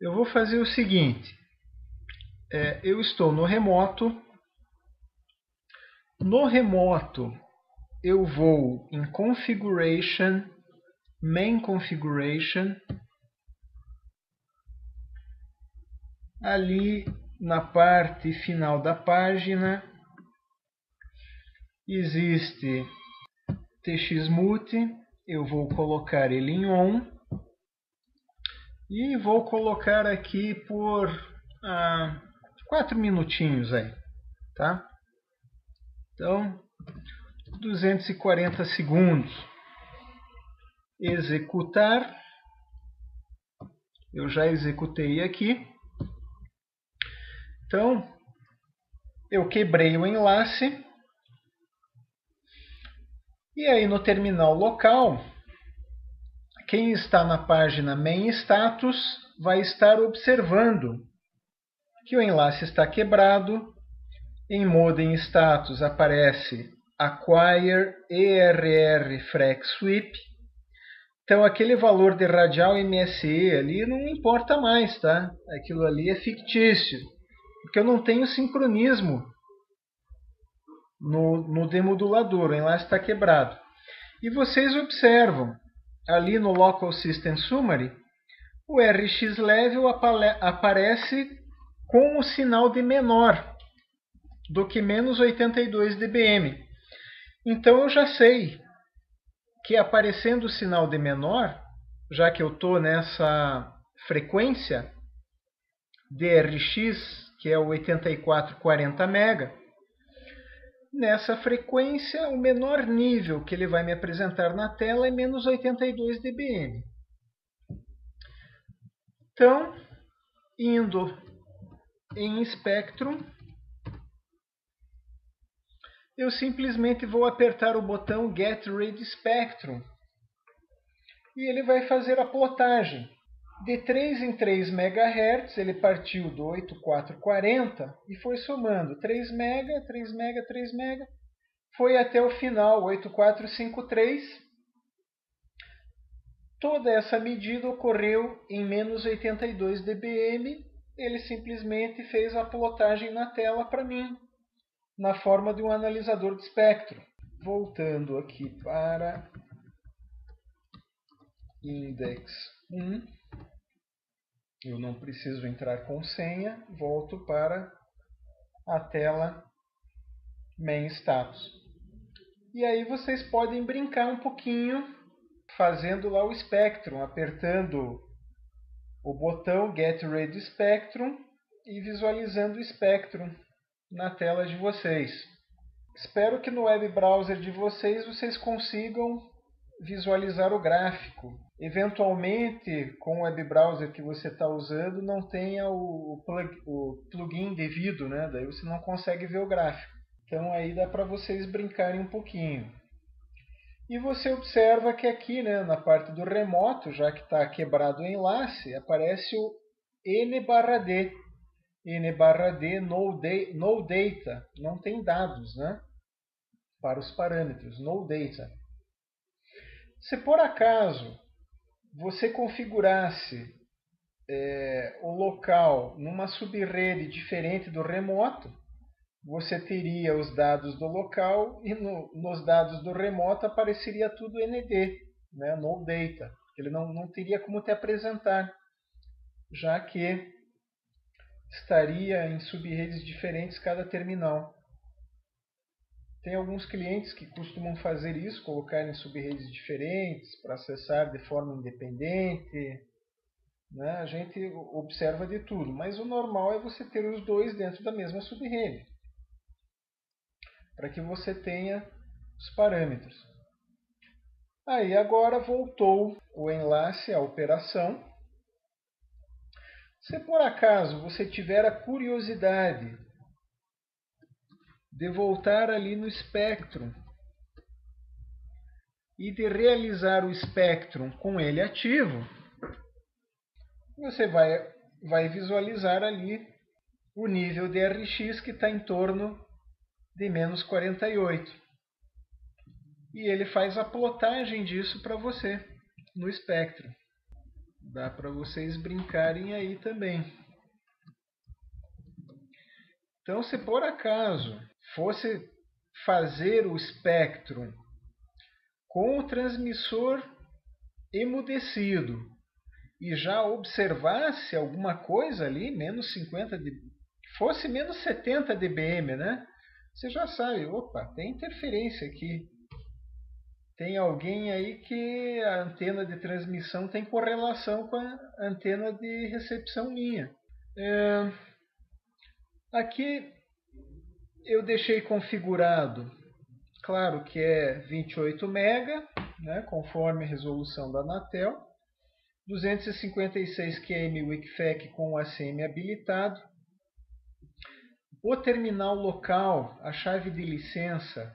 Eu vou fazer o seguinte. Eu estou no remoto. No remoto, eu vou em Configuration, Main Configuration. Ali na parte final da página existe TXMute. Eu vou colocar ele em ON. E vou colocar aqui por 4 minutinhos aí, tá? Então, 240 segundos. Executar. Eu já executei aqui. Então, eu quebrei o enlace. E aí no terminal local, quem está na página Main Status vai estar observando que o enlace está quebrado. Em Modem Status aparece Acquire ERR Frac Sweep. Então aquele valor de radial MSE ali não importa mais, tá? Aquilo ali é fictício, porque eu não tenho sincronismo no demodulador, o enlace está quebrado. E vocês observam, ali no Local System Summary, o RX Level aparece com o sinal de menor do que menos 82 dBm. Então eu já sei que aparecendo o sinal de menor, já que eu estou nessa frequência DRX, que é o 8440 MHz, nessa frequência, o menor nível que ele vai me apresentar na tela é menos 82 dBm. Então, indo em Spectrum, eu simplesmente vou apertar o botão Get Ready Spectrum e ele vai fazer a plotagem. De 3 em 3 MHz, ele partiu do 8440 e foi somando 3 MB, 3 MB, 3 MB, foi até o final, 8453. Toda essa medida ocorreu em menos 82 dBm. Ele simplesmente fez a plotagem na tela para mim, na forma de um analisador de espectro. Voltando aqui para Index 1. Eu não preciso entrar com senha. Volto para a tela Main Status. E aí vocês podem brincar um pouquinho fazendo lá o Spectrum, apertando o botão Get Ready Spectrum e visualizando o Spectrum na tela de vocês. Espero que no web browser de vocês consigam visualizar o gráfico. Eventualmente, com o web browser que você está usando, não tenha o plugin devido, né? Daí você não consegue ver o gráfico. Então aí dá para vocês brincarem um pouquinho. E você observa que aqui, né, na parte do remoto, já que está quebrado o enlace, aparece o N/D. N/D no data, não tem dados, né, para os parâmetros, no data. Se por acaso você configurasse o local numa subrede diferente do remoto, você teria os dados do local e nos dados do remoto apareceria tudo ND, né, no data. Ele não teria como te apresentar, já que estaria em subredes diferentes cada terminal. Tem alguns clientes que costumam fazer isso, colocar em subredes diferentes para acessar de forma independente. Né? A gente observa de tudo, mas o normal é você ter os dois dentro da mesma subrede, para que você tenha os parâmetros. Aí agora voltou o enlace à operação. Se por acaso você tiver a curiosidade de voltar ali no Spectrum e de realizar o Spectrum com ele ativo, você vai visualizar ali o nível de RX que está em torno de menos 48. E ele faz a plotagem disso para você no Spectrum. Dá para vocês brincarem aí também. Então, se por acaso fosse fazer o Spectrum com o transmissor emudecido e já observasse alguma coisa ali, menos 50 dB, fosse menos 70 dBm, né? Você já sabe, opa, tem interferência aqui. Tem alguém aí que a antena de transmissão tem correlação com a antena de recepção minha. Aqui eu deixei configurado, claro que é 28 MB, né, conforme a resolução da Anatel, 256 QM WIC-FEC com o ACM habilitado. O terminal local, a chave de licença,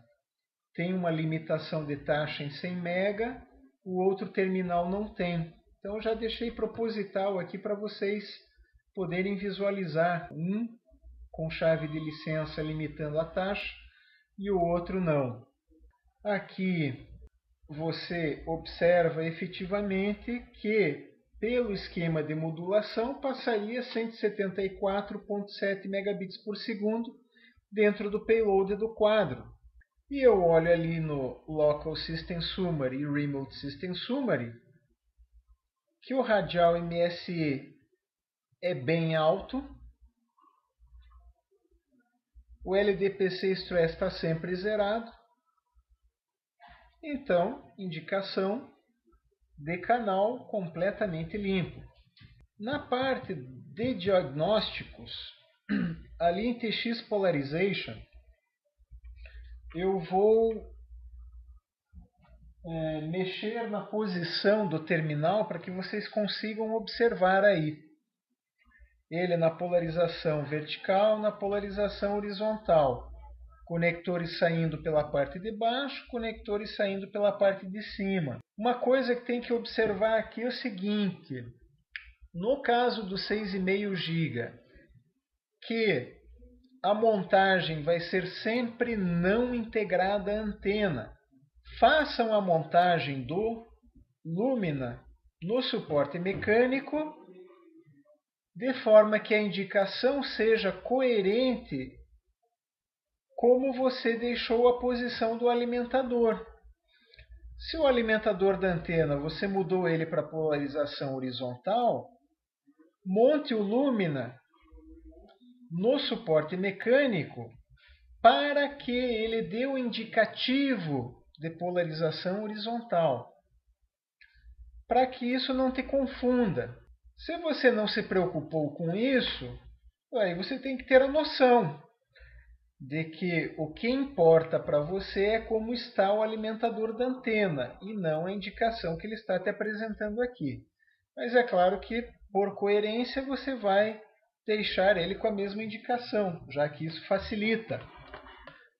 tem uma limitação de taxa em 100 MB, o outro terminal não tem. Então eu já deixei proposital aqui para vocês poderem visualizar, um com chave de licença limitando a taxa e o outro não. Aqui você observa efetivamente que pelo esquema de modulação passaria 174.7 megabits por segundo dentro do payload do quadro. E eu olho ali no Local System Summary e Remote System Summary que o radial MSE é bem alto, o LDPC Stress está sempre zerado, então indicação de canal completamente limpo. Na parte de diagnósticos, ali em TX Polarization, eu vou mexer na posição do terminal para que vocês consigam observar aí. Ele na polarização vertical, na polarização horizontal. Conectores saindo pela parte de baixo, conectores saindo pela parte de cima. Uma coisa que tem que observar aqui é o seguinte. No caso do 6,5 GB, que a montagem vai ser sempre não integrada à antena. Façam a montagem do Lumina no suporte mecânico de forma que a indicação seja coerente como você deixou a posição do alimentador. Se o alimentador da antena você mudou ele para polarização horizontal, monte o Lumina no suporte mecânico para que ele dê o indicativo de polarização horizontal, para que isso não te confunda. Se você não se preocupou com isso, aí você tem que ter a noção de que o que importa para você é como está o alimentador da antena e não a indicação que ele está te apresentando aqui. Mas é claro que, por coerência, você vai deixar ele com a mesma indicação, já que isso facilita.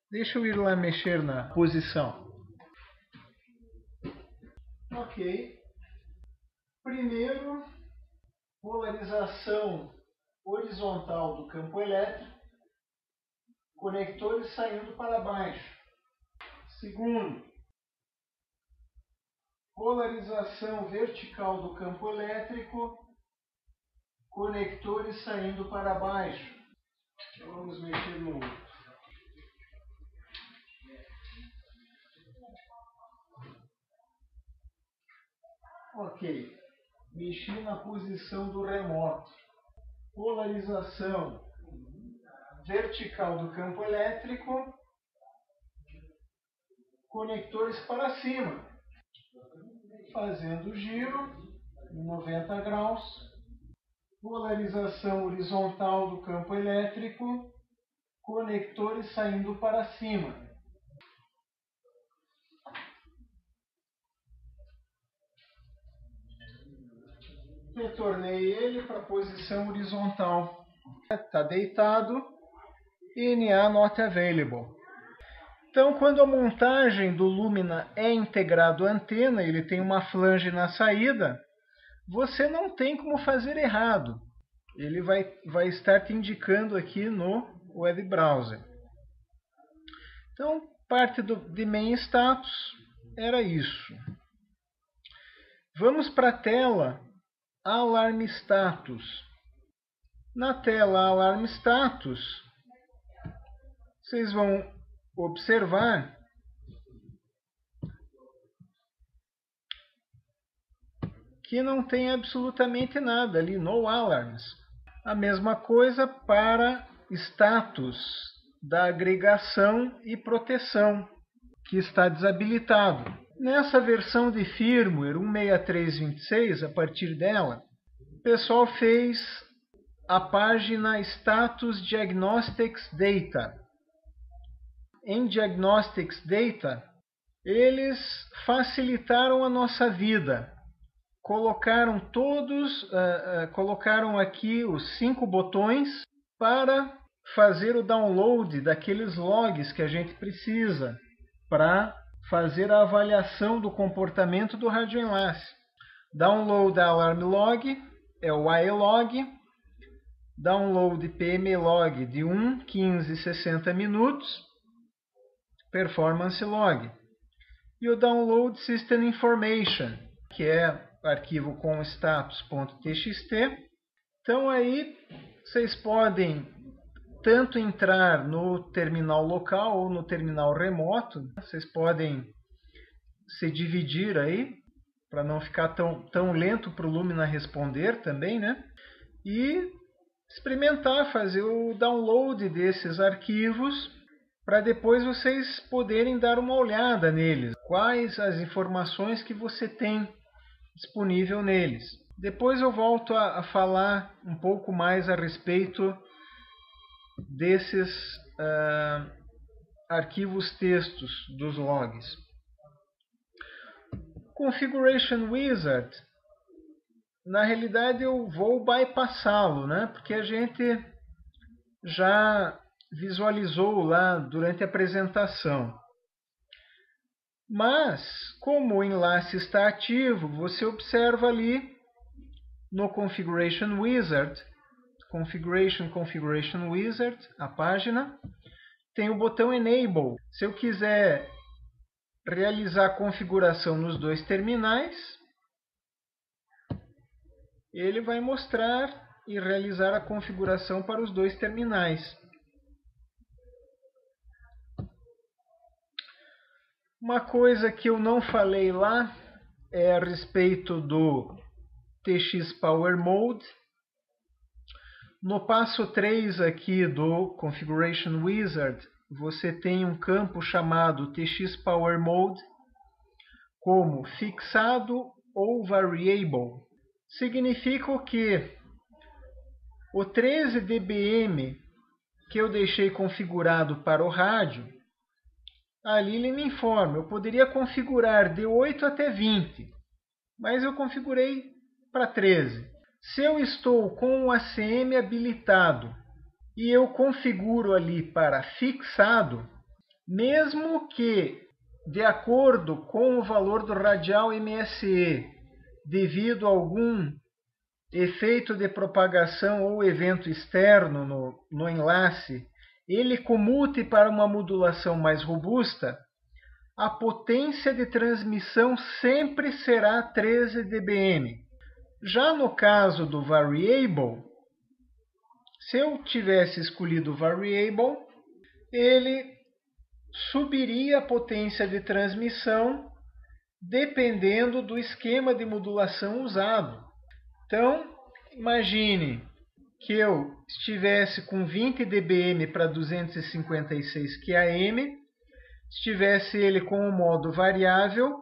Deixa eu ir lá mexer na posição. Ok. Primeiro, polarização horizontal do campo elétrico, conectores saindo para baixo. Segundo, polarização vertical do campo elétrico, conectores saindo para baixo. Vamos mexer no outro. Ok, mexi na posição do remoto. Polarização vertical do campo elétrico, conectores para cima, fazendo o giro em 90 graus. Polarização horizontal do campo elétrico, conectores saindo para cima. Retornei ele para a posição horizontal. Está deitado. NA Not Available. Então, quando a montagem do Lumina é integrado à antena, ele tem uma flange na saída, você não tem como fazer errado. Ele vai estar te indicando aqui no web browser. Então, parte de main status era isso. Vamos para a tela Alarm Status. Na tela Alarm Status, vocês vão observar que não tem absolutamente nada ali, no alarms. A mesma coisa para status da agregação e proteção, que está desabilitado. Nessa versão de firmware 16326, a partir dela, o pessoal fez a página Status Diagnostics Data. Em Diagnostics Data, eles facilitaram a nossa vida. Colocaram aqui os 5 botões para fazer o download daqueles logs que a gente precisa para fazer a avaliação do comportamento do radioenlace. Download Alarm Log é o AELog. Download PME Log de 1, 15 e 60 minutos. Performance Log. E o Download System Information, que é arquivo com status.txt. Então aí vocês podem tanto entrar no terminal local ou no terminal remoto. Vocês podem se dividir aí para não ficar tão lento para o Lumina responder também, né? E experimentar fazer o download desses arquivos para depois vocês poderem dar uma olhada neles. Quais as informações que você tem disponível neles. Depois eu volto a falar um pouco mais a respeito desses arquivos textos dos logs. Configuration Wizard, na realidade eu vou bypassá-lo, né? Porque a gente já visualizou lá durante a apresentação. Mas, como o enlace está ativo, você observa ali no Configuration Wizard, Configuration Wizard, a página, tem o botão Enable. Se eu quiser realizar a configuração nos 2 terminais, ele vai mostrar e realizar a configuração para os 2 terminais. Uma coisa que eu não falei lá é a respeito do TX Power Mode. No passo 3 aqui do Configuration Wizard, você tem um campo chamado TX Power Mode como fixado ou variable. Significa o quê? O 13 dBm que eu deixei configurado para o rádio, ali ele me informa. Eu poderia configurar de 8 até 20, mas eu configurei para 13. Se eu estou com o ACM habilitado e eu configuro ali para fixado, mesmo que de acordo com o valor do radial MSE, devido a algum efeito de propagação ou evento externo no enlace, ele comute para uma modulação mais robusta, a potência de transmissão sempre será 13 dBm. Já no caso do variable, se eu tivesse escolhido o variable, ele subiria a potência de transmissão dependendo do esquema de modulação usado. Então, imagine que eu estivesse com 20 dBm para 256 QAM, estivesse ele com o modo variável.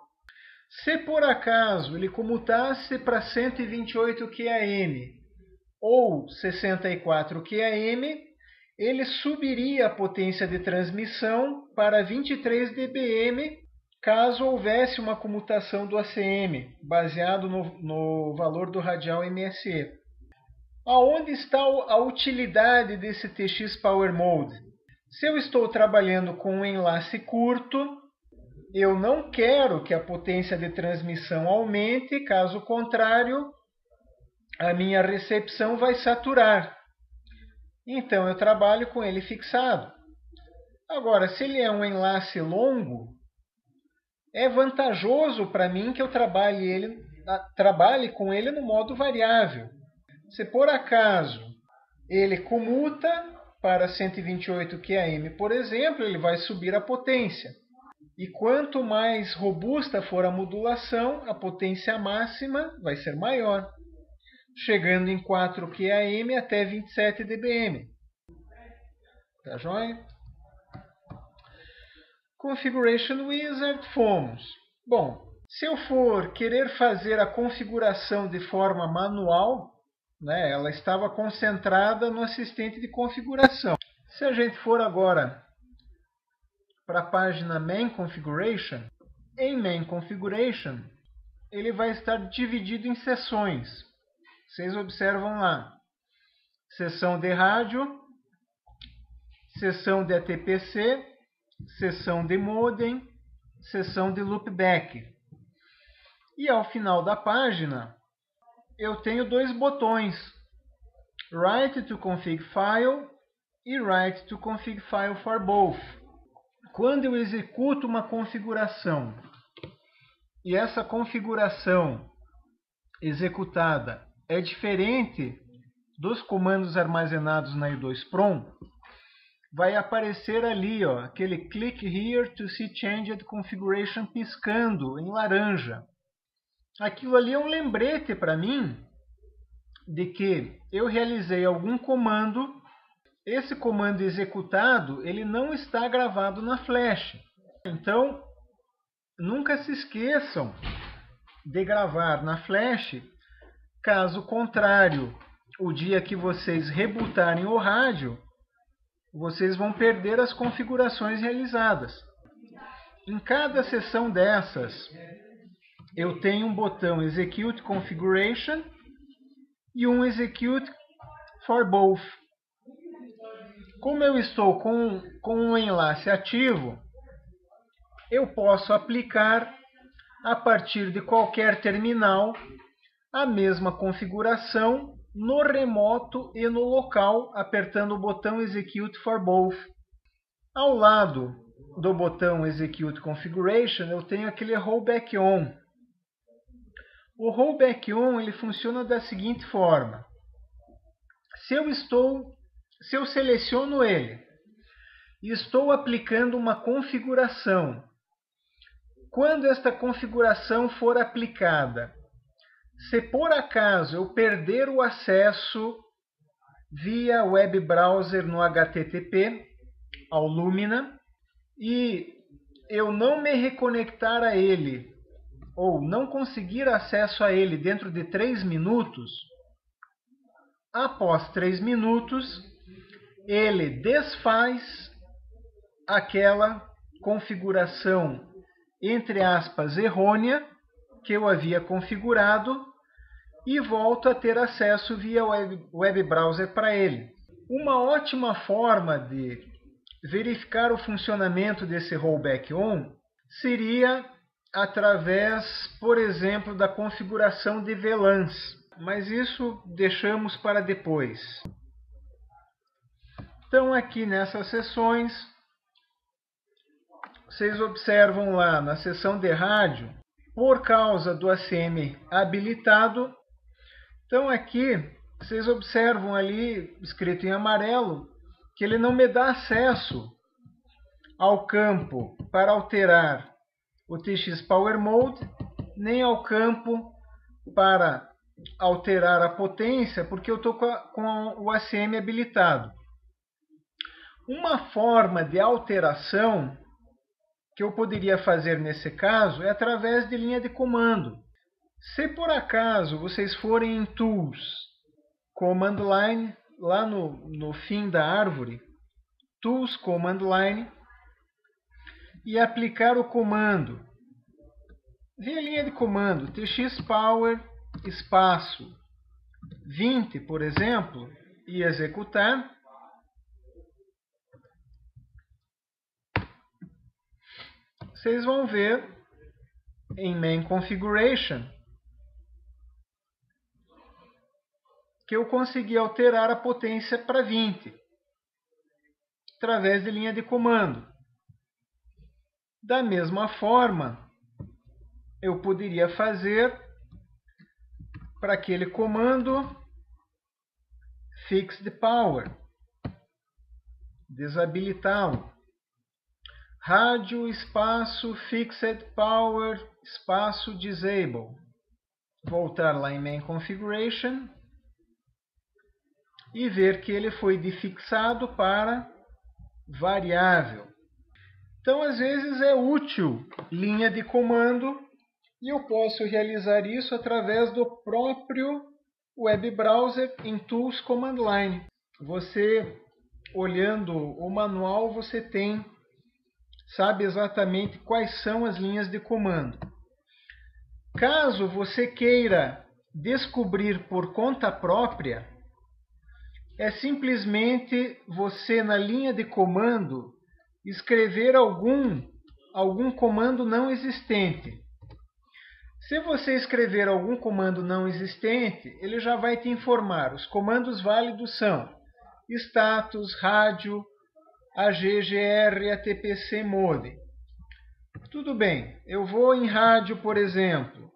Se por acaso ele comutasse para 128 QAM ou 64 QAM, ele subiria a potência de transmissão para 23 dBm, caso houvesse uma comutação do ACM, baseado no valor do radial MSE. Aonde está a utilidade desse TX Power Mode? Se eu estou trabalhando com um enlace curto, eu não quero que a potência de transmissão aumente, caso contrário, a minha recepção vai saturar. Então eu trabalho com ele fixado. Agora, se ele é um enlace longo, é vantajoso para mim que eu trabalhe ele trabalhe com ele no modo variável. Se por acaso ele comuta para 128 QAM, por exemplo, ele vai subir a potência. E quanto mais robusta for a modulação, a potência máxima vai ser maior, chegando em 4 QAM até 27 dBm. Tá joia? Configuration Wizard, fomos. Bom, se eu for querer fazer a configuração de forma manual, né, ela estava concentrada no assistente de configuração. Se a gente for agora para a página Main Configuration, em Main Configuration, ele vai estar dividido em seções. Vocês observam lá, seção de rádio, seção de ATPC, seção de modem, seção de loopback. E ao final da página, eu tenho dois botões, Write to Config File e Write to Config File for both. Quando eu executo uma configuração e essa configuração executada é diferente dos comandos armazenados na I2Prom, vai aparecer ali, ó, aquele Click Here to see Changed Configuration piscando em laranja. Aquilo ali é um lembrete para mim de que eu realizei algum comando. Esse comando executado, ele não está gravado na flash. Então, nunca se esqueçam de gravar na flash. Caso contrário, o dia que vocês rebootarem o rádio, vocês vão perder as configurações realizadas. Em cada seção dessas, eu tenho um botão Execute Configuration e um Execute for Both. Como eu estou com um enlace ativo, eu posso aplicar a partir de qualquer terminal a mesma configuração no remoto e no local, apertando o botão Execute for Both. Ao lado do botão Execute Configuration, eu tenho aquele Rollback On. O Rollback On ele funciona da seguinte forma. Se eu seleciono ele e estou aplicando uma configuração, quando esta configuração for aplicada, se por acaso eu perder o acesso via web browser no HTTP ao Lumina e eu não me reconectar a ele ou não conseguir acesso a ele dentro de 3 minutos, após 3 minutos, ele desfaz aquela configuração, entre aspas, errônea, que eu havia configurado e volto a ter acesso via web browser para ele. Uma ótima forma de verificar o funcionamento desse Rollback On seria através, por exemplo, da configuração de VLANs. Mas isso deixamos para depois. Então, aqui nessas sessões, vocês observam lá na seção de rádio, por causa do ACM habilitado. Então, aqui, vocês observam ali, escrito em amarelo, que ele não me dá acesso ao campo para alterar o TX Power Mode, nem ao campo para alterar a potência, porque eu estou com o ACM habilitado. Uma forma de alteração que eu poderia fazer nesse caso é através de linha de comando. Se por acaso vocês forem em Tools, Command Line, lá no fim da árvore, Tools, Command Line, e aplicar o comando, via linha de comando, TX Power, espaço 20, por exemplo, e executar, vocês vão ver em Main Configuration que eu consegui alterar a potência para 20 através de linha de comando. Da mesma forma, eu poderia fazer para aquele comando fixed power, desabilitá-lo. Rádio espaço fixed power espaço disable. Voltar lá em main configuration e ver que ele foi defixado para variável. Então, às vezes é útil linha de comando e eu posso realizar isso através do próprio web browser em Tools Command Line. Você, olhando o manual, você sabe exatamente quais são as linhas de comando. Caso você queira descobrir por conta própria, é simplesmente você, na linha de comando, escrever algum comando não existente. Se você escrever algum comando não existente, ele já vai te informar. Os comandos válidos são status, rádio, aggr, atpc modem. Tudo bem, eu vou em rádio, por exemplo,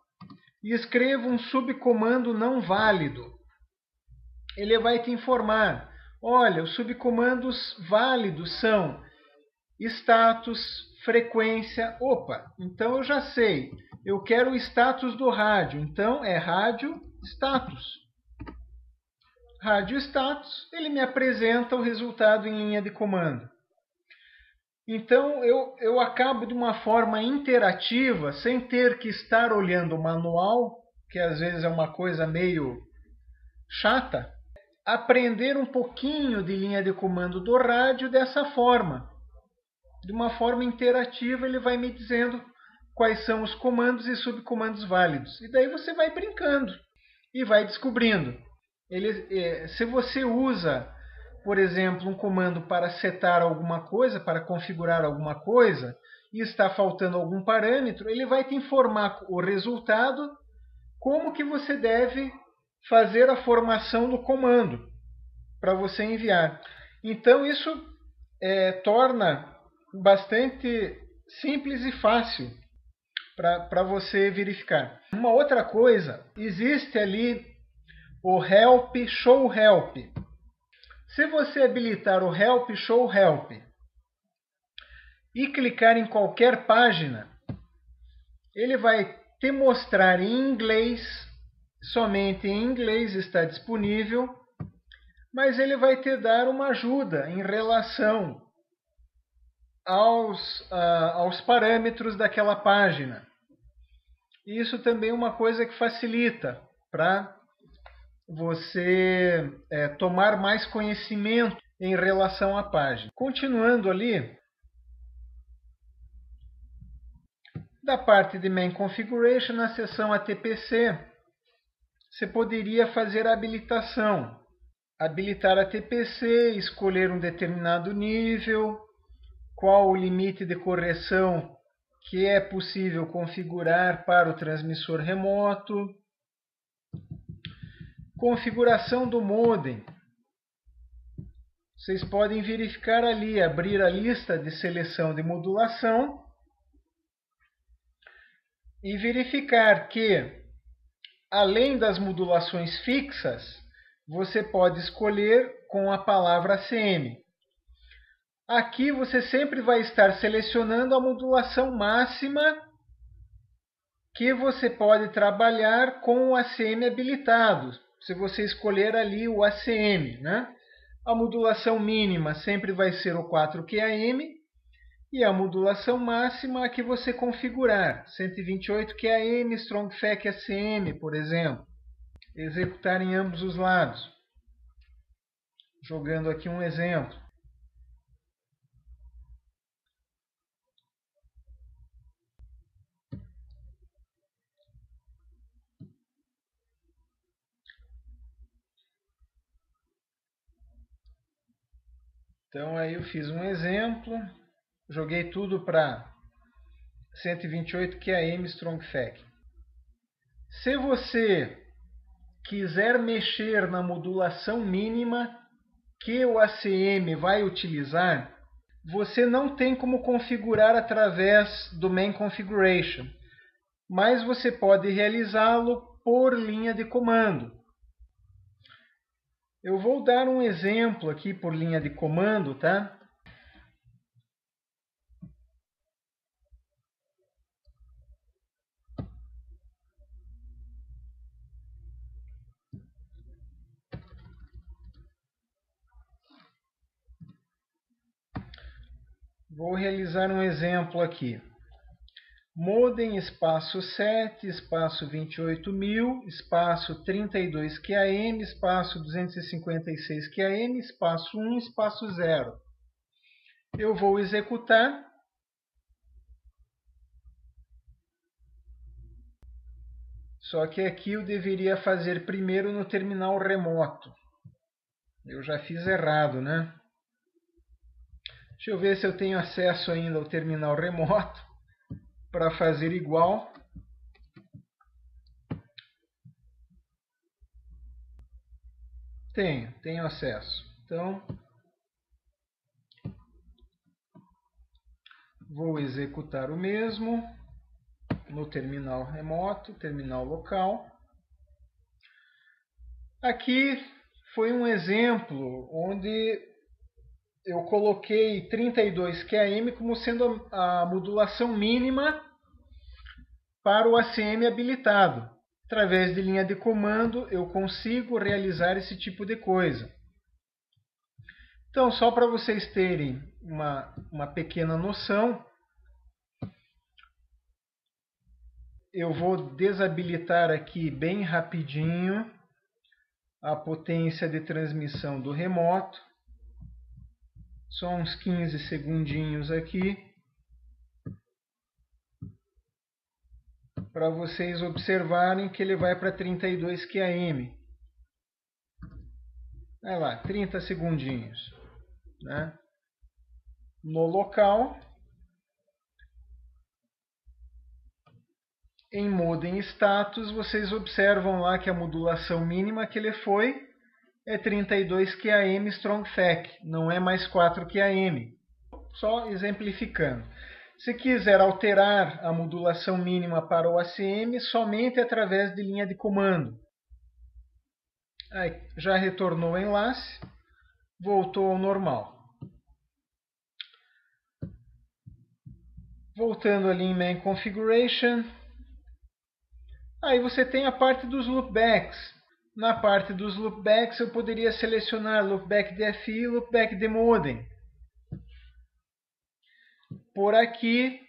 e escrevo um subcomando não válido. Ele vai te informar. Olha, os subcomandos válidos são status, frequência. Opa, então eu já sei. Eu quero o status do rádio. Então é rádio status. Rádio status, ele me apresenta o resultado em linha de comando. Então eu acabo de uma forma interativa, sem ter que estar olhando o manual, que às vezes é uma coisa meio chata, aprender um pouquinho de linha de comando do rádio dessa forma. De uma forma interativa, ele vai me dizendo quais são os comandos e subcomandos válidos. E daí você vai brincando e vai descobrindo. Se você usa, por exemplo, um comando para setar alguma coisa, para configurar alguma coisa, e está faltando algum parâmetro, ele vai te informar o resultado, como que você deve fazer a formação do comando para você enviar. Então isso torna bastante simples e fácil para você verificar. Uma outra coisa, existe ali o help, show help. Se você habilitar o help, show help e clicar em qualquer página, ele vai te mostrar em inglês, somente em inglês está disponível, mas ele vai te dar uma ajuda em relação aos parâmetros daquela página. Isso também é uma coisa que facilita para você tomar mais conhecimento em relação à página. Continuando ali, da parte de Main Configuration, na seção ATPC, você poderia fazer a habilitação. Habilitar a ATPC, escolher um determinado nível, qual o limite de correção que é possível configurar para o transmissor remoto. Configuração do modem. Vocês podem verificar ali, abrir a lista de seleção de modulação e verificar que, além das modulações fixas, você pode escolher com a palavra ACM. Aqui você sempre vai estar selecionando a modulação máxima que você pode trabalhar com o ACM habilitado. Se você escolher ali o ACM, né? A modulação mínima sempre vai ser o 4QAM e a modulação máxima a que você configurar, 128QAM, Strong FEC ACM, por exemplo. Executar em ambos os lados. Jogando aqui um exemplo. Então aí eu fiz um exemplo, joguei tudo para 128 QAM Strong FEC. Se você quiser mexer na modulação mínima que o ACM vai utilizar, você não tem como configurar através do Main Configuration, mas você pode realizá-lo por linha de comando. Eu vou dar um exemplo aqui por linha de comando, tá? Vou realizar um exemplo aqui. Modem espaço 7, espaço 28.000, espaço 32 QAM, espaço 256 QAM, espaço 1, espaço 0. Eu vou executar. Só que aqui eu deveria fazer primeiro no terminal remoto. Eu já fiz errado, né? Deixa eu ver se eu tenho acesso ainda ao terminal remoto para fazer igual. Tenho acesso. Então, vou executar o mesmo no terminal remoto, terminal local. Aqui foi um exemplo onde eu coloquei 32 QAM como sendo a modulação mínima para o ACM habilitado. Através de linha de comando, eu consigo realizar esse tipo de coisa. Então, só para vocês terem uma pequena noção, eu vou desabilitar aqui bem rapidinho a potência de transmissão do remoto. Só uns 15 segundinhos aqui, para vocês observarem que ele vai para 32 QAM. Vai lá, 30 segundinhos. Né? No local, em modem status, vocês observam lá que a modulação mínima que ele foi é 32 QAM Strong FEC, não é mais 4 QAM. Só exemplificando. Se quiser alterar a modulação mínima para o ACM, somente através de linha de comando. Aí, já retornou o enlace, voltou ao normal. Voltando ali em Main Configuration, aí você tem a parte dos loopbacks. Na parte dos loopbacks eu poderia selecionar loopback de FI e loopback de modem. Por aqui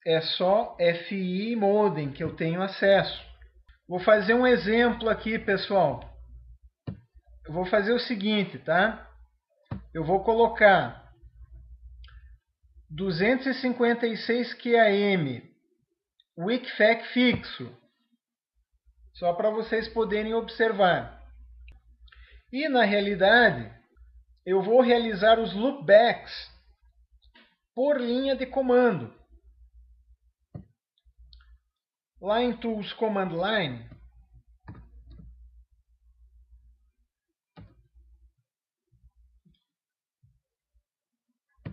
é só FI e modem que eu tenho acesso. Vou fazer um exemplo aqui, pessoal. Eu vou fazer o seguinte, tá? Eu vou colocar 256 QAM WIC-FEC fixo, só para vocês poderem observar. E na realidade, eu vou realizar os loopbacks por linha de comando. Lá em Tools Command Line,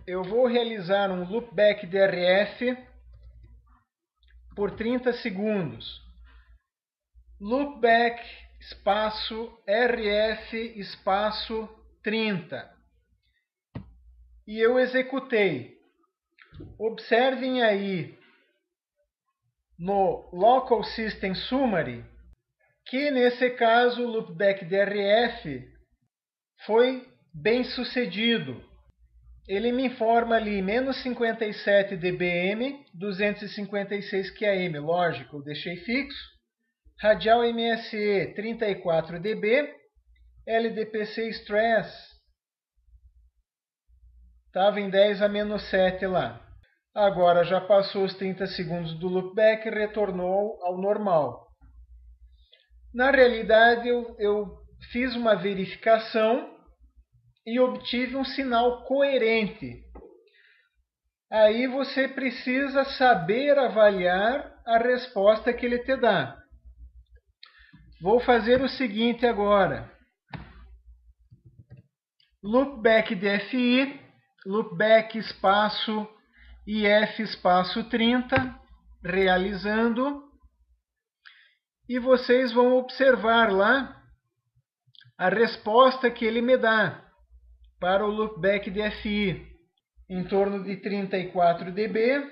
eu vou realizar um loopback de RF por 30 segundos. Loopback, espaço, RF, espaço, 30. E eu executei. Observem aí no Local System Summary que nesse caso o loopback de RF foi bem sucedido. Ele me informa ali menos 57 dBm, 256 QAM, lógico, eu deixei fixo. Radial MSE 34 dB, LDPC Stress estava em 10 a menos 7 lá. Agora já passou os 30 segundos do loopback e retornou ao normal. Na realidade, eu fiz uma verificação e obtive um sinal coerente. Aí você precisa saber avaliar a resposta que ele te dá. Vou fazer o seguinte agora. Loopback de FI, loopback espaço IF espaço 30, realizando. e vocês vão observar lá a resposta que ele me dá para o loopback DFI. Em torno de 34 dB,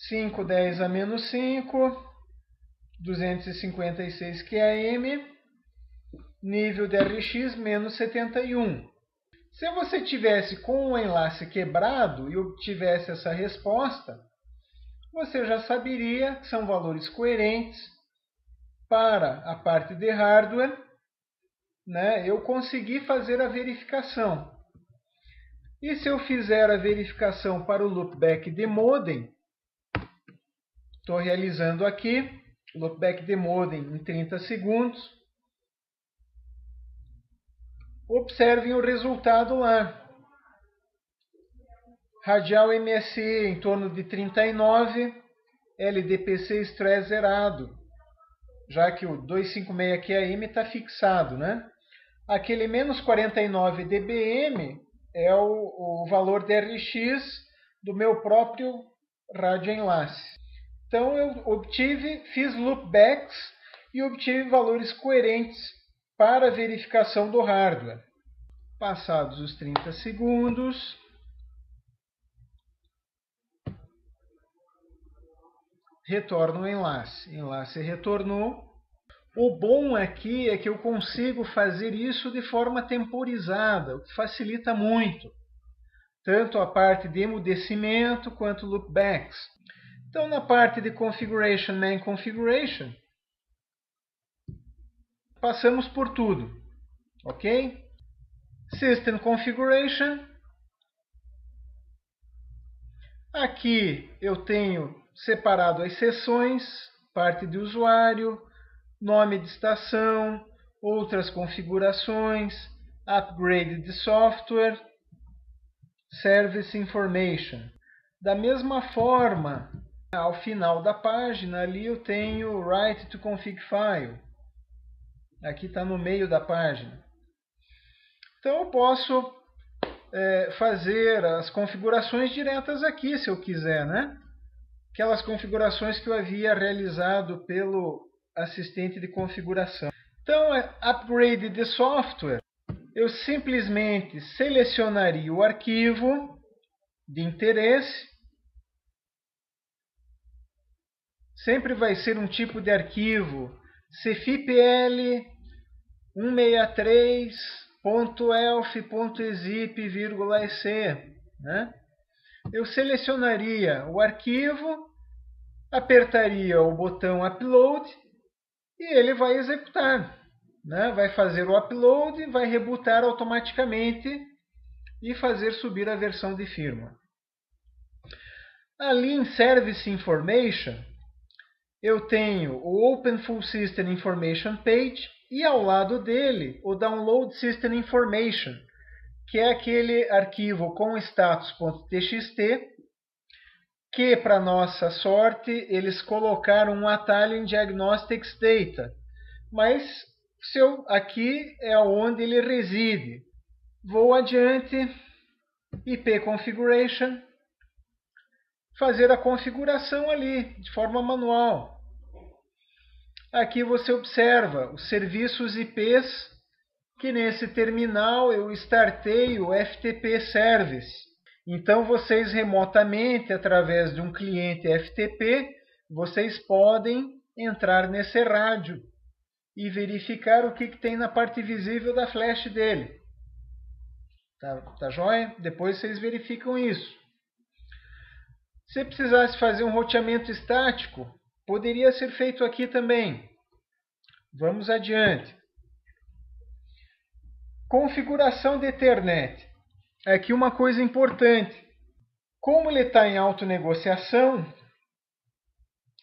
510 a menos 5, 256 QAM, nível de RX menos 71. Se você tivesse com o enlace quebrado e obtivesse essa resposta, você já saberia que são valores coerentes para a parte de hardware, né? Eu consegui fazer a verificação. E se eu fizer a verificação para o loopback de modem, estou realizando aqui, loopback de modem em 30 segundos. Observem o resultado lá. Radial MSE em torno de 39, LDPC stress zerado, já que o 256 QAM está fixado, né? Aquele menos 49 dBm é o valor de RX do meu próprio rádio enlace. Então eu fiz loopbacks e obtive valores coerentes para a verificação do hardware. Passados os 30 segundos, retorna o enlace. Enlace retornou. O bom aqui é que eu consigo fazer isso de forma temporizada, o que facilita muito, tanto a parte de emudecimento quanto loopbacks. Então, na parte de Configuration, Main Configuration, passamos por tudo, ok? System Configuration. Aqui eu tenho separado as seções, parte de usuário, nome de estação, outras configurações, upgrade de software, service information. Da mesma forma, ao final da página, ali eu tenho write to config file. Aqui está no meio da página. Então eu posso fazer as configurações diretas aqui, se eu quiser, né? Aquelas configurações que eu havia realizado pelo assistente de configuração. Então, upgrade de software, eu simplesmente selecionaria o arquivo de interesse. Sempre vai ser um tipo de arquivo cfipl 163.elf.exip,ec, né? Eu selecionaria o arquivo, apertaria o botão upload e ele vai executar, né? Vai fazer o upload, vai rebootar automaticamente e fazer subir a versão de firmware. Ali em Service Information, eu tenho o Open Full System Information Page e ao lado dele o Download System Information, que é aquele arquivo com status.txt que, para nossa sorte, eles colocaram um atalho em Diagnostics Data. Mas aqui é onde ele reside. Vou adiante, IP Configuration, fazer a configuração ali, de forma manual. Aqui você observa os serviços IPs, que nesse terminal eu startei o FTP Service. Então, vocês remotamente, através de um cliente FTP, vocês podem entrar nesse rádio e verificar o que tem na parte visível da flash dele. Tá joia? Depois vocês verificam isso. Se precisasse fazer um roteamento estático, poderia ser feito aqui também. Vamos adiante. Configuração de Ethernet. Aqui uma coisa importante. Como ele está em autonegociação,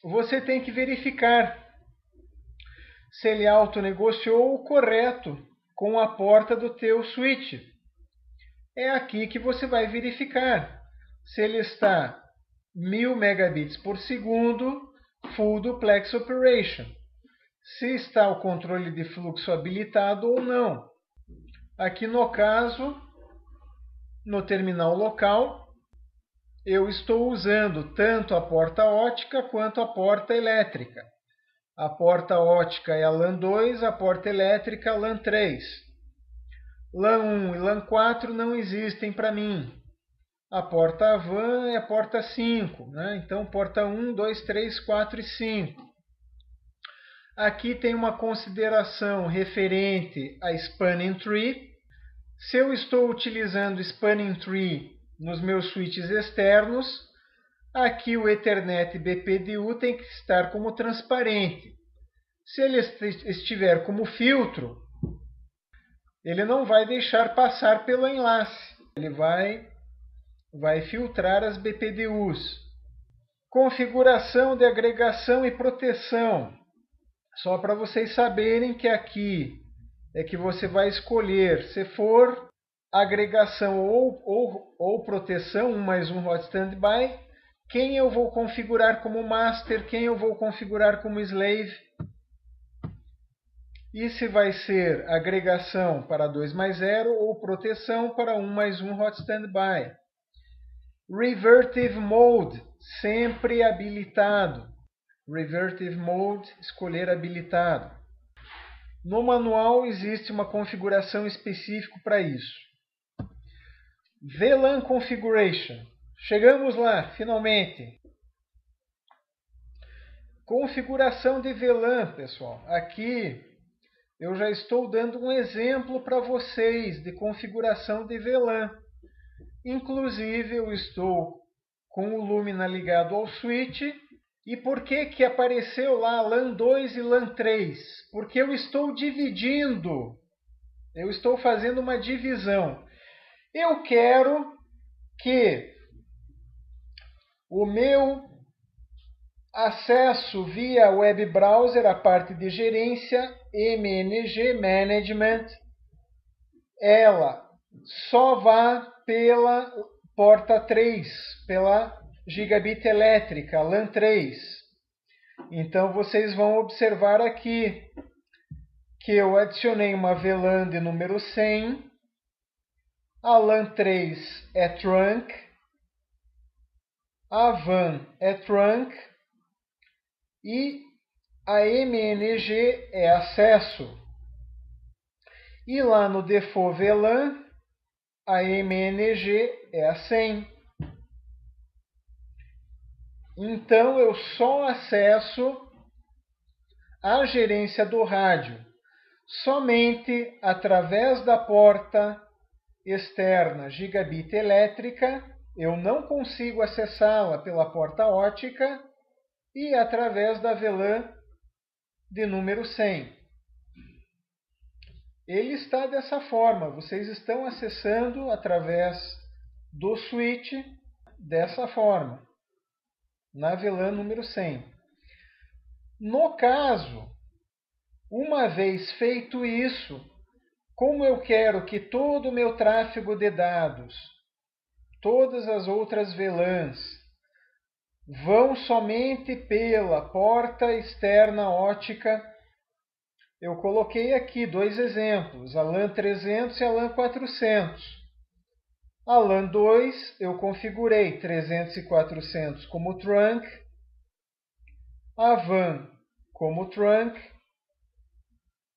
você tem que verificar se ele autonegociou o correto com a porta do teu switch. É aqui que você vai verificar se ele está 1000 megabits por segundo, full duplex operation. Se está o controle de fluxo habilitado ou não. Aqui no caso, no terminal local, eu estou usando tanto a porta ótica quanto a porta elétrica. A porta ótica é a LAN 2, a porta elétrica a LAN 3. LAN 1 e LAN 4 não existem para mim. A porta AVAN é a porta 5, né? Então porta 1, 2, 3, 4 e 5. Aqui tem uma consideração referente a Spanning Tree. Se eu estou utilizando Spanning Tree nos meus switches externos, aqui o Ethernet BPDU tem que estar como transparente. Se ele estiver como filtro, ele não vai deixar passar pelo enlace. Ele vai filtrar as BPDUs. Configuração de agregação e proteção. Só para vocês saberem que aqui é que você vai escolher, se for agregação ou proteção, 1 mais 1 hot standby, quem eu vou configurar como master, quem eu vou configurar como slave. E se vai ser agregação para 2 mais 0 ou proteção para 1 mais 1 hot standby. Revertive Mode, sempre habilitado. Revertive Mode, escolher habilitado. No manual existe uma configuração específica para isso. VLAN Configuration. Chegamos lá, finalmente. Configuração de VLAN, pessoal. Aqui eu já estou dando um exemplo para vocês de configuração de VLAN. Inclusive, eu estou com o Lumina ligado ao switch. E por que apareceu lá LAN 2 e LAN 3? Porque eu estou dividindo. Eu estou fazendo uma divisão. Eu quero que o meu acesso via web browser, a parte de gerência, MNG, Management, ela só vá pela porta 3, pela gigabit elétrica, LAN 3. Então vocês vão observar aqui que eu adicionei uma VLAN de número 100. A LAN 3 é trunk. A VAN é trunk. E a MNG é acesso. E lá no default VLAN, a MNG é a 100. Então, eu só acesso a gerência do rádio somente através da porta externa gigabit elétrica. Eu não consigo acessá-la pela porta ótica e através da VLAN de número 100. Ele está dessa forma. Vocês estão acessando através do switch dessa forma, na VLAN número 100. No caso, uma vez feito isso, como eu quero que todo o meu tráfego de dados, todas as outras VLANs, vão somente pela porta externa ótica, eu coloquei aqui 2 exemplos, a LAN 300 e a LAN 400. A LAN 2 eu configurei 300 e 400 como trunk, a VAN como trunk,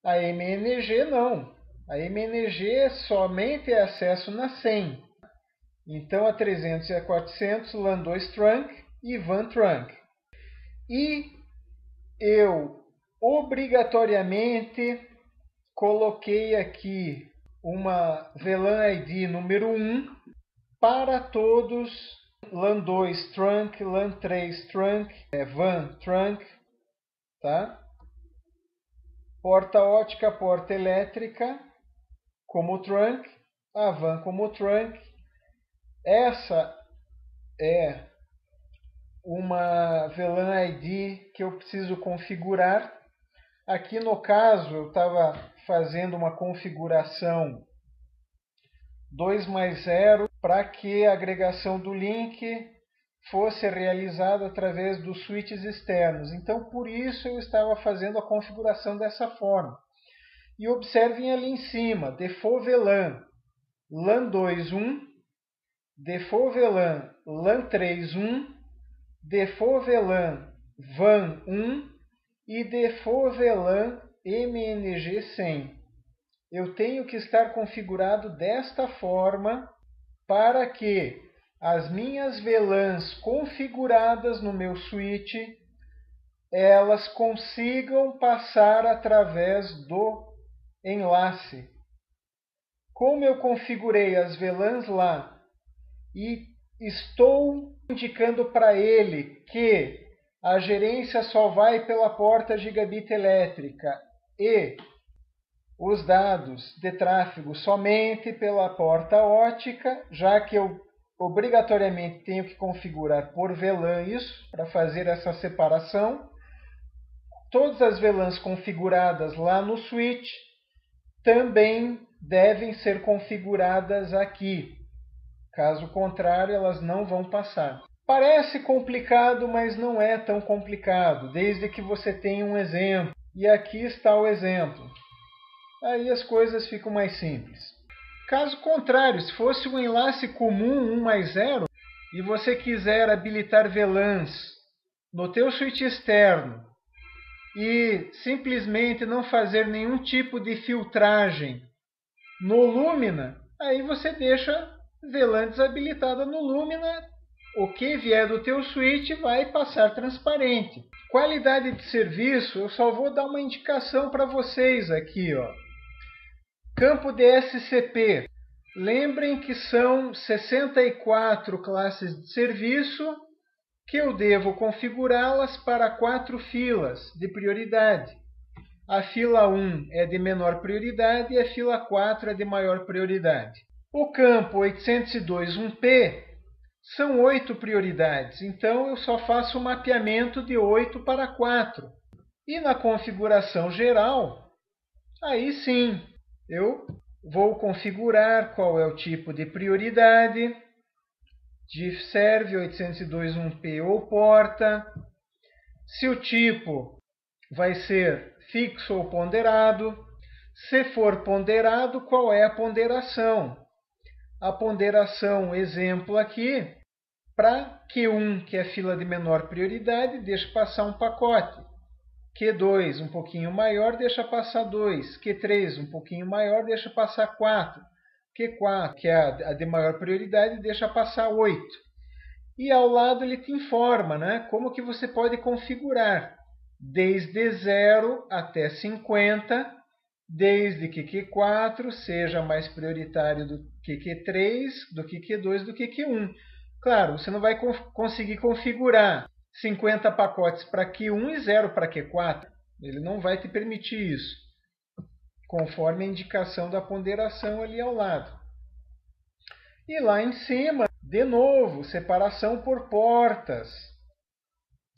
a MNG não. A MNG somente é acesso na 100. Então a 300 e a 400 LAN 2 trunk e VAN trunk. E eu obrigatoriamente coloquei aqui uma VLAN ID número 1 para todos, LAN 2 trunk, LAN 3 trunk, VAN trunk, tá? Porta ótica, porta elétrica como trunk, a VAN como trunk. Essa é uma VLAN ID que eu preciso configurar. Aqui no caso eu estava fazendo uma configuração 2 mais 0 para que a agregação do link fosse realizada através dos switches externos. Então, por isso eu estava fazendo a configuração dessa forma. E observem ali em cima, default VLAN, LAN 2 1, default VLAN, LAN 3 1, default VLAN, VAN 1 e default VLAN MNG 100. Eu tenho que estar configurado desta forma para que as minhas VLANs configuradas no meu switch, elas consigam passar através do enlace. Como eu configurei as VLANs lá e estou indicando para ele que a gerência só vai pela porta gigabit elétrica e os dados de tráfego somente pela porta ótica, já que eu obrigatoriamente tenho que configurar por VLAN isso, para fazer essa separação. Todas as VLANs configuradas lá no switch também devem ser configuradas aqui. Caso contrário, elas não vão passar. Parece complicado, mas não é tão complicado, desde que você tenha um exemplo. E aqui está o exemplo. Aí as coisas ficam mais simples. Caso contrário, se fosse um enlace comum 1+0 e você quiser habilitar VLANs no teu switch externo e simplesmente não fazer nenhum tipo de filtragem no Lumina, aí você deixa VLAN desabilitada no Lumina. O que vier do teu switch vai passar transparente. Qualidade de serviço, eu só vou dar uma indicação para vocês aqui, ó. Campo DSCP. Lembrem que são 64 classes de serviço que eu devo configurá-las para 4 filas de prioridade. A fila 1 é de menor prioridade e a fila 4 é de maior prioridade. O campo 802.1p são 8 prioridades, então eu só faço o mapeamento de 8 para 4. E na configuração geral, aí sim, eu vou configurar qual é o tipo de prioridade, serve 802.1p ou porta, se o tipo vai ser fixo ou ponderado, se for ponderado, qual é a ponderação. A ponderação, exemplo aqui, para Q1, que é a fila de menor prioridade, deixa passar um pacote. Q2, um pouquinho maior, deixa passar 2. Q3, um pouquinho maior, deixa passar 4. Q4, que é a de maior prioridade, deixa passar 8. E ao lado ele te informa, né, como que você pode configurar, desde 0 até 50, desde que Q4 seja mais prioritário do que Q3, do que Q2, do que Q1. Claro, você não vai conseguir configurar 50 pacotes para Q1 e 0 para Q4. Ele não vai te permitir isso, conforme a indicação da ponderação ali ao lado. E lá em cima, de novo, separação por portas.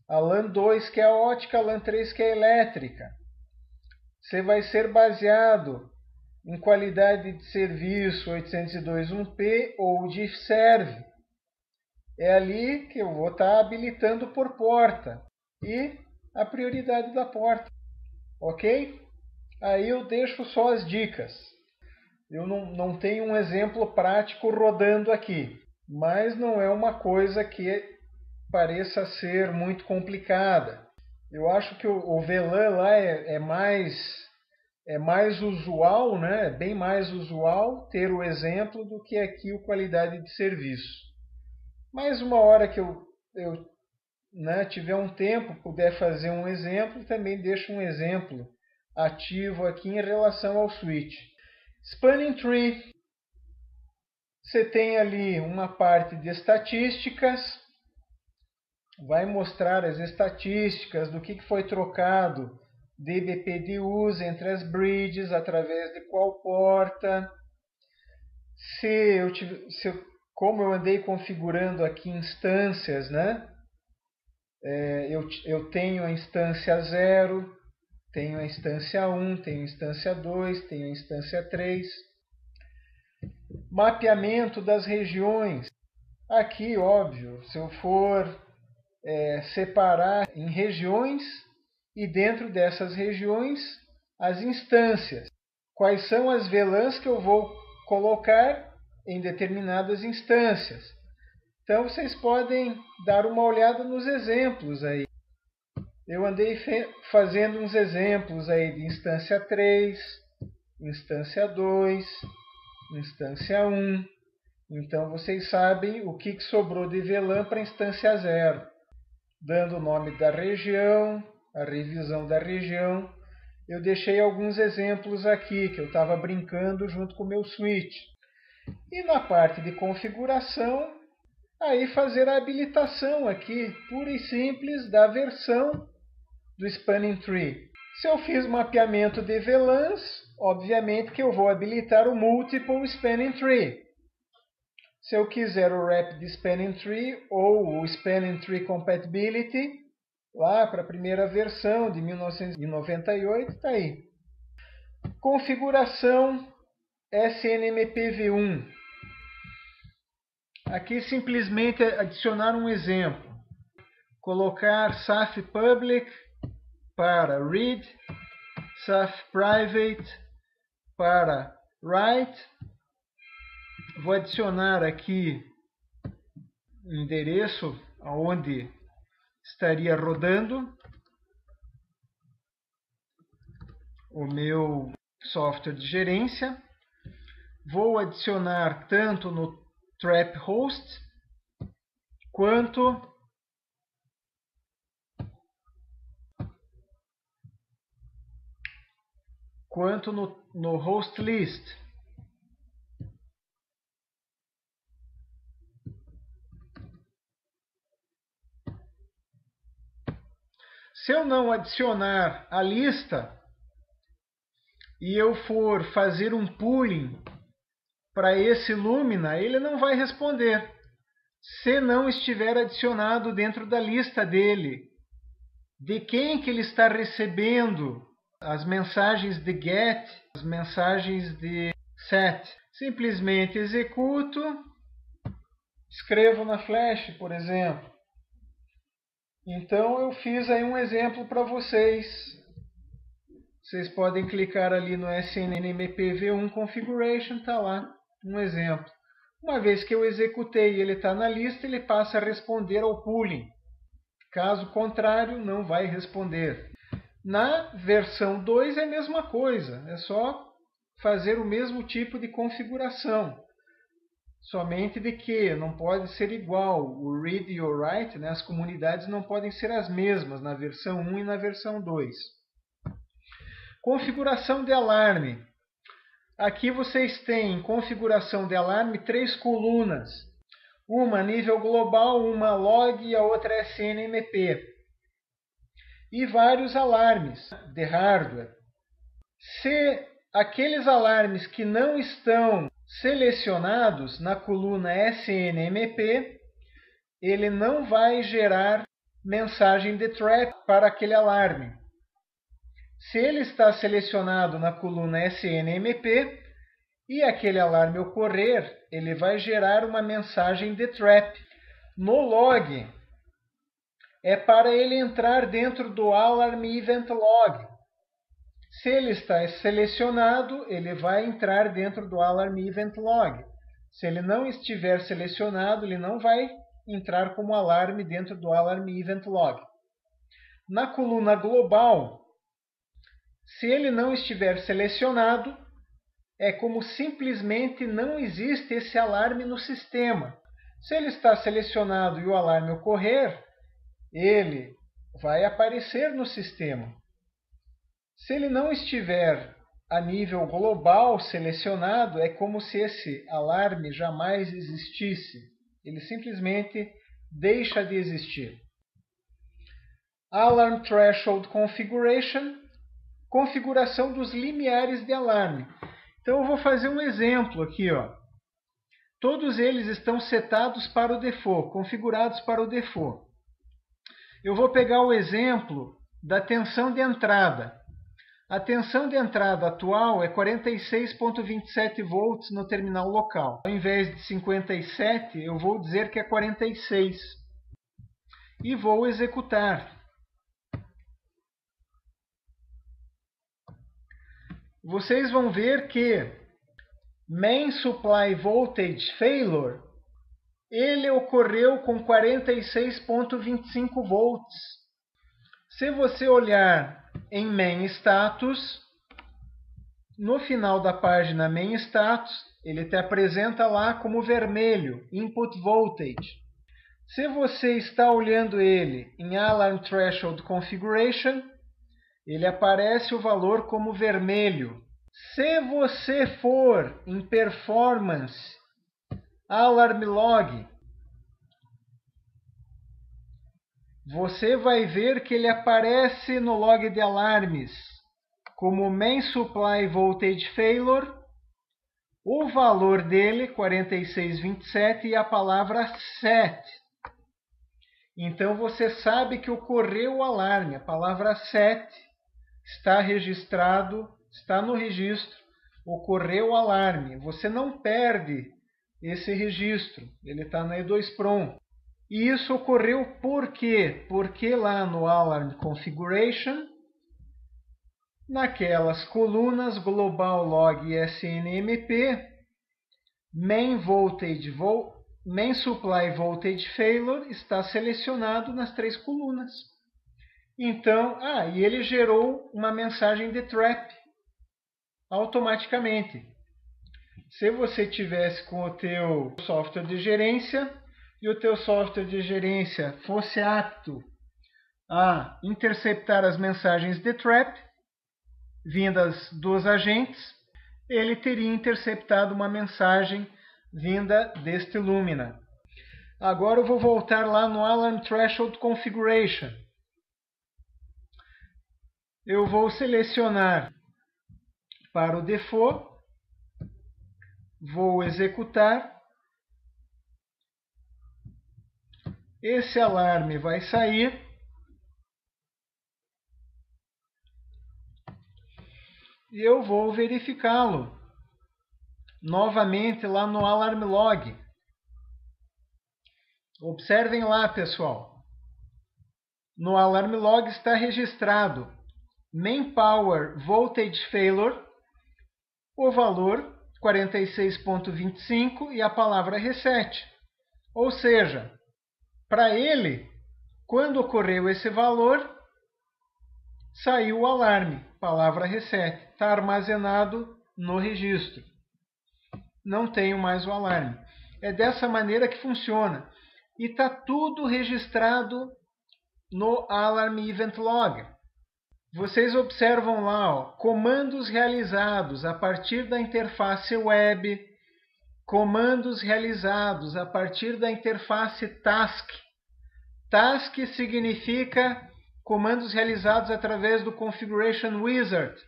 A LAN 2 que é a ótica, a LAN 3 que é a elétrica. Você vai ser baseado em qualidade de serviço 802.1p ou DIF-Serve. É ali que eu vou estar habilitando por porta e a prioridade da porta. Ok? Aí eu deixo só as dicas. Eu não tenho um exemplo prático rodando aqui, mas não é uma coisa que pareça ser muito complicada. Eu acho que o VLAN lá é mais usual, né? Bem mais usual ter o exemplo do que aqui o qualidade de serviço. Mas uma hora que eu tiver um tempo, puder fazer um exemplo, também deixo um exemplo ativo aqui em relação ao switch. Spanning Tree. Você tem ali uma parte de estatísticas. Vai mostrar as estatísticas do que foi trocado de BPDUs entre as bridges, através de qual porta. Como eu andei configurando aqui instâncias, né? Eu tenho a instância 0, tenho a instância 1, tenho a instância 2, tenho a instância 3. Mapeamento das regiões. Aqui, óbvio, se eu for separar em regiões e dentro dessas regiões as instâncias. Quais são as VLANs que eu vou colocar em determinadas instâncias. Então vocês podem dar uma olhada nos exemplos aí. Eu andei fazendo uns exemplos aí de instância 3, instância 2, instância 1. Então vocês sabem o que sobrou de VLAN para instância 0. Dando o nome da região, a revisão da região. Eu deixei alguns exemplos aqui, que eu estava brincando junto com o meu switch. E na parte de configuração, aí fazer a habilitação aqui, pura e simples, da versão do Spanning Tree. Se eu fiz mapeamento de VLANs, obviamente que eu vou habilitar o Multiple Spanning Tree. Se eu quiser o Rapid Spanning Tree ou o Spanning Tree Compatibility, lá para a primeira versão de 1998, está aí. Configuração SNMPv1. Aqui simplesmente adicionar um exemplo. Colocar SAF Public para Read, SAF Private para Write. Vou adicionar aqui o endereço aonde estaria rodando o meu software de gerência. Vou adicionar tanto no Trap Host quanto no Host List. Se eu não adicionar a lista e eu for fazer um pooling para esse Lumina, ele não vai responder se não estiver adicionado dentro da lista dele. De quem que ele está recebendo as mensagens de GET, as mensagens de SET. Simplesmente executo, escrevo na Flash, por exemplo. Então eu fiz aí um exemplo para vocês. Vocês podem clicar ali no SNMPv1 Configuration, está lá um exemplo. Uma vez que eu executei e ele está na lista, ele passa a responder ao pooling. Caso contrário, não vai responder. Na versão 2 é a mesma coisa, é só fazer o mesmo tipo de configuração. Somente de que não pode ser igual o read e o write, né? As comunidades não podem ser as mesmas na versão 1 e na versão 2. Configuração de alarme. Aqui vocês têm configuração de alarme 3 colunas. Uma nível global, uma log e a outra SNMP. E vários alarmes de hardware. Se aqueles alarmes que não estão selecionados na coluna SNMP, ele não vai gerar mensagem de trap para aquele alarme. Se ele está selecionado na coluna SNMP e aquele alarme ocorrer, ele vai gerar uma mensagem de trap. No log, é para ele entrar dentro do Alarm Event Log. Se ele está selecionado, ele vai entrar dentro do Alarm Event Log. Se ele não estiver selecionado, ele não vai entrar como alarme dentro do Alarm Event Log. Na coluna global, se ele não estiver selecionado, é como simplesmente não existe esse alarme no sistema. Se ele está selecionado e o alarme ocorrer, ele vai aparecer no sistema. Se ele não estiver a nível global selecionado, é como se esse alarme jamais existisse. Ele simplesmente deixa de existir. Alarm Threshold Configuration, configuração dos limiares de alarme. Então eu vou fazer um exemplo aqui, ó. Todos eles estão setados para o default, configurados para o default. Eu vou pegar o exemplo da tensão de entrada. A tensão de entrada atual é 46,27 volts no terminal local. Ao invés de 57, eu vou dizer que é 46. E vou executar. Vocês vão ver que Main Supply Voltage Failure, ele ocorreu com 46,25 volts. Se você olhar em main status, no final da página main status, ele te apresenta lá como vermelho, input voltage. Se você está olhando ele em Alarm Threshold Configuration, ele aparece o valor como vermelho. Se você for em Performance Alarm Log, você vai ver que ele aparece no log de alarmes como Main Supply Voltage Failure, o valor dele, 4627, e a palavra SET. Então você sabe que ocorreu o alarme. A palavra SET está registrado, está no registro, ocorreu o alarme. Você não perde esse registro, ele está na E2PROM. E isso ocorreu por quê? Porque lá no Alarm Configuration, naquelas colunas Global Log e SNMP, Main Supply Voltage Failure está selecionado nas 3 colunas. Então, e ele gerou uma mensagem de trap automaticamente. Se você tivesse com o teu software de gerência e o teu software de gerência fosse apto a interceptar as mensagens de trap vindas dos agentes, ele teria interceptado uma mensagem vinda deste Lumina. Agora eu vou voltar lá no Alarm Threshold Configuration. Eu vou selecionar para o default, vou executar. Esse alarme vai sair. E eu vou verificá-lo novamente lá no Alarm Log. Observem lá, pessoal. No Alarm Log está registrado Main Power Voltage Failure, o valor 46.25 e a palavra reset. Ou seja, para ele, quando ocorreu esse valor, saiu o alarme, palavra reset. Está armazenado no registro. Não tenho mais o alarme. É dessa maneira que funciona. E está tudo registrado no Alarm Event Log. Vocês observam lá, comandos realizados a partir da interface web, comandos realizados a partir da interface task. Task significa comandos realizados através do Configuration Wizard.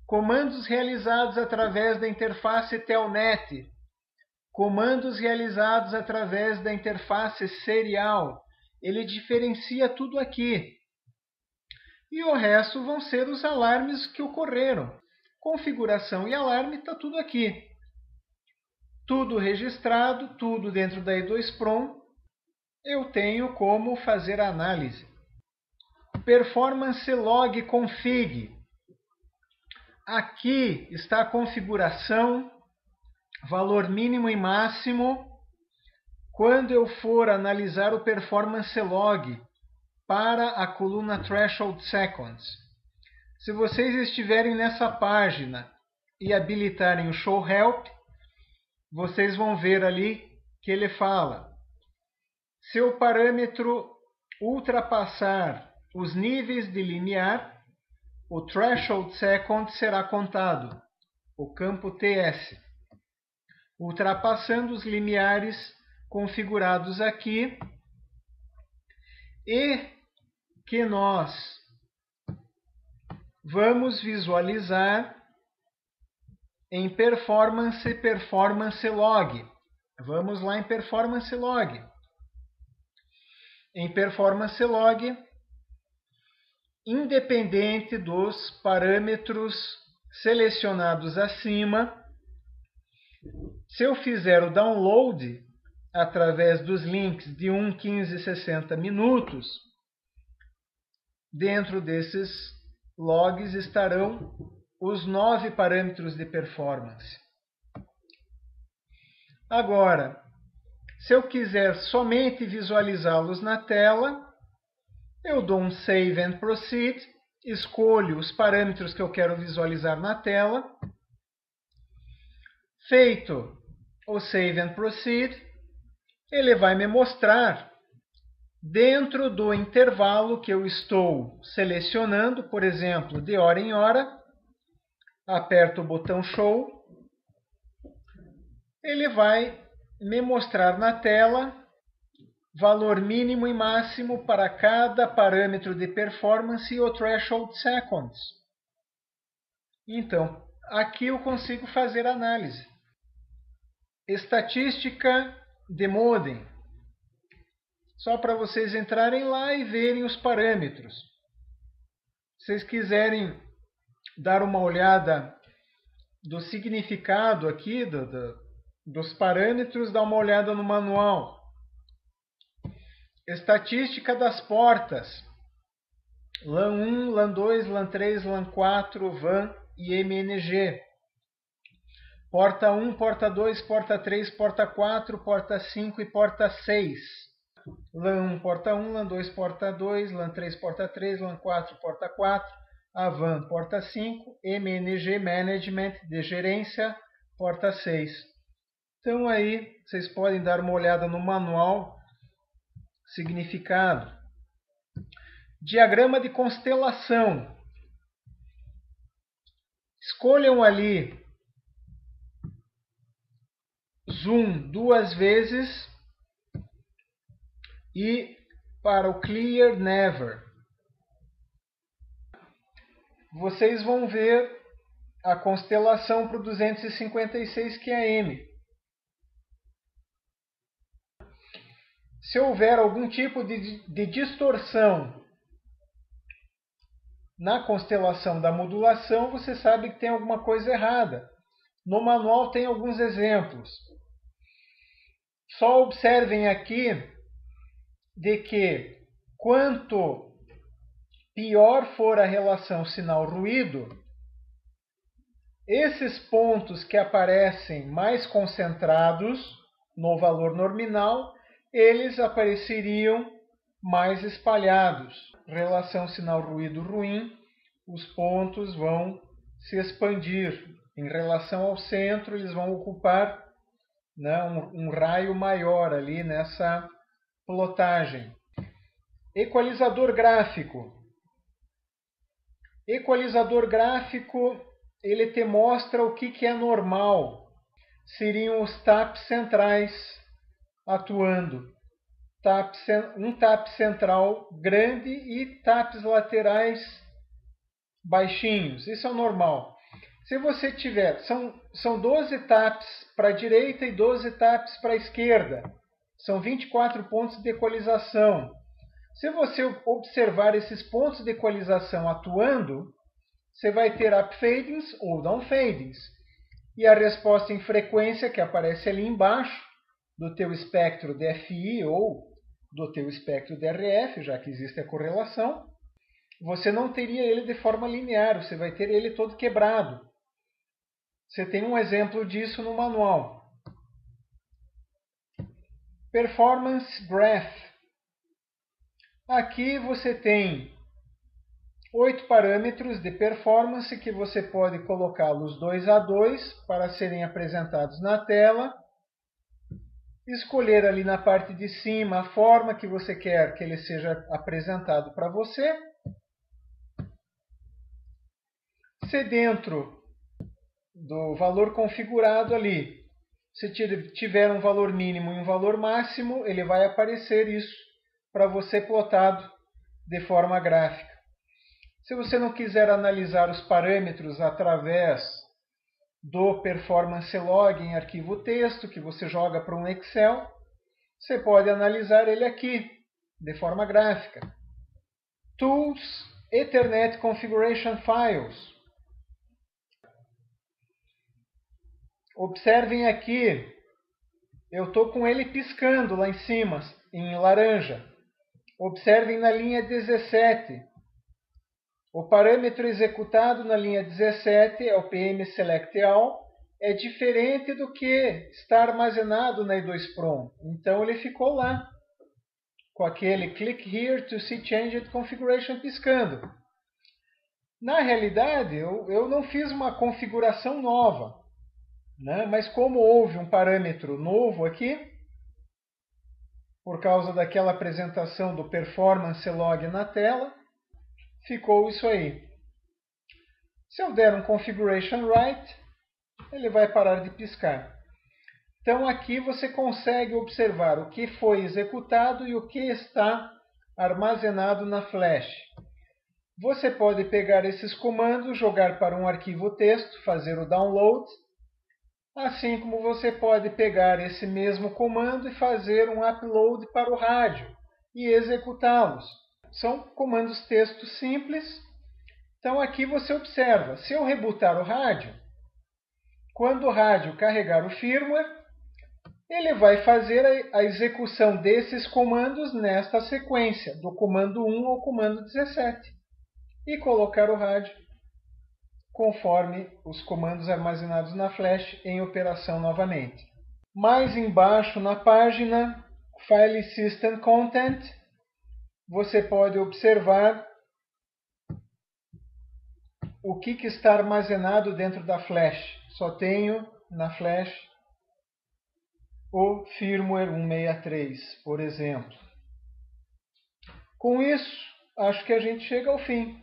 Comandos realizados através da interface Telnet. Comandos realizados através da interface Serial. Ele diferencia tudo aqui. E o resto vão ser os alarmes que ocorreram. Configuração e alarme está tudo aqui. Tudo registrado, tudo dentro da E2PROM. Eu tenho como fazer a análise. Performance Log Config. Aqui está a configuração, valor mínimo e máximo. Quando eu for analisar o Performance Log para a coluna Threshold Seconds. Se vocês estiverem nessa página e habilitarem o Show Help, vocês vão ver ali que ele fala: se o parâmetro ultrapassar os níveis de limiar, o Threshold Second será contado, o campo TS. Ultrapassando os limiares configurados aqui, e que nós vamos visualizar em Performance Log. Vamos lá em Performance Log. Em Performance Log, independente dos parâmetros selecionados acima, se eu fizer o download através dos links de 1, 15 e 60 minutos, dentro desses logs estarão os 9 parâmetros de performance. Agora, se eu quiser somente visualizá-los na tela, Eu dou um Save and Proceed, escolho os parâmetros que eu quero visualizar na tela. Feito o Save and Proceed, ele vai me mostrar, dentro do intervalo que eu estou selecionando, por exemplo, de hora em hora, aperto o botão Show, ele vai me mostrar na tela valor mínimo e máximo para cada parâmetro de performance e o threshold seconds. Então, aqui eu consigo fazer análise. Estatística de modem. Só para vocês entrarem lá e verem os parâmetros. Se vocês quiserem dar uma olhada do significado aqui, dos parâmetros, dá uma olhada no manual. Estatística das portas. LAN 1, LAN 2, LAN 3, LAN 4, WAN e MNG. Porta 1, porta 2, porta 3, porta 4, porta 5 e porta 6. LAN 1, porta 1, LAN 2, porta 2, LAN 3, porta 3, LAN 4, porta 4, a WAN, porta 5, MNG, Management, de gerência, porta 6. Então aí vocês podem dar uma olhada no manual, significado. Diagrama de constelação. Escolham ali Zoom 2 vezes e para o Clear Never. Vocês vão ver a constelação para o 256 QAM. Se houver algum tipo de distorção na constelação da modulação, você sabe que tem alguma coisa errada. No manual tem alguns exemplos. Só observem aqui de que quanto pior for a relação sinal-ruído, esses pontos que aparecem mais concentrados no valor nominal, eles apareceriam mais espalhados. Relação sinal-ruído ruim, os pontos vão se expandir. Em relação ao centro, eles vão ocupar, né, um raio maior ali nessa plotagem. Equalizador gráfico. Equalizador gráfico, ele te mostra o que é normal. Seriam os taps centrais atuando. Um tap central grande e taps laterais baixinhos. Isso é o normal. Se você tiver, são 12 taps para a direita e 12 taps para a esquerda. São 24 pontos de equalização. Se você observar esses pontos de equalização atuando, você vai ter upfadings ou downfadings. E a resposta em frequência que aparece ali embaixo do teu espectro DFI ou do teu espectro DRF, já que existe a correlação, você não teria ele de forma linear, você vai ter ele todo quebrado. Você tem um exemplo disso no manual. Performance Graph. Aqui você tem 8 parâmetros de performance que você pode colocá-los 2 a 2 para serem apresentados na tela. Escolher ali na parte de cima a forma que você quer que ele seja apresentado para você. Se dentro do valor configurado ali, se tiver um valor mínimo e um valor máximo, ele vai aparecer isso para você plotado de forma gráfica. Se você não quiser analisar os parâmetros através do Performance Log em arquivo texto, que você joga para um Excel, você pode analisar ele aqui, de forma gráfica. Tools, Ethernet Configuration Files. Observem aqui, eu estou com ele piscando lá em cima, em laranja. Observem na linha 17. O parâmetro executado na linha 17 é o PM Select All. É diferente do que está armazenado na E2 Prom. Então ele ficou lá. com aquele click here to see changed configuration piscando. Na realidade, eu não fiz uma configuração nova, né? Mas como houve um parâmetro novo aqui, por causa daquela apresentação do performance log na tela, ficou isso aí. Se eu der um configuration write, ele vai parar de piscar. Então aqui você consegue observar o que foi executado e o que está armazenado na flash. Você pode pegar esses comandos, jogar para um arquivo texto, fazer o download, assim como você pode pegar esse mesmo comando e fazer um upload para o rádio e executá-los. São comandos texto simples. Então aqui você observa, se eu rebootar o rádio, quando o rádio carregar o firmware, ele vai fazer a execução desses comandos nesta sequência, do comando 1 ao comando 17, e colocar o rádio conforme os comandos armazenados na flash em operação novamente. Mais embaixo na página File System Content, você pode observar o que está armazenado dentro da flash. Só tenho na flash o firmware 163, por exemplo. Com isso, acho que a gente chega ao fim.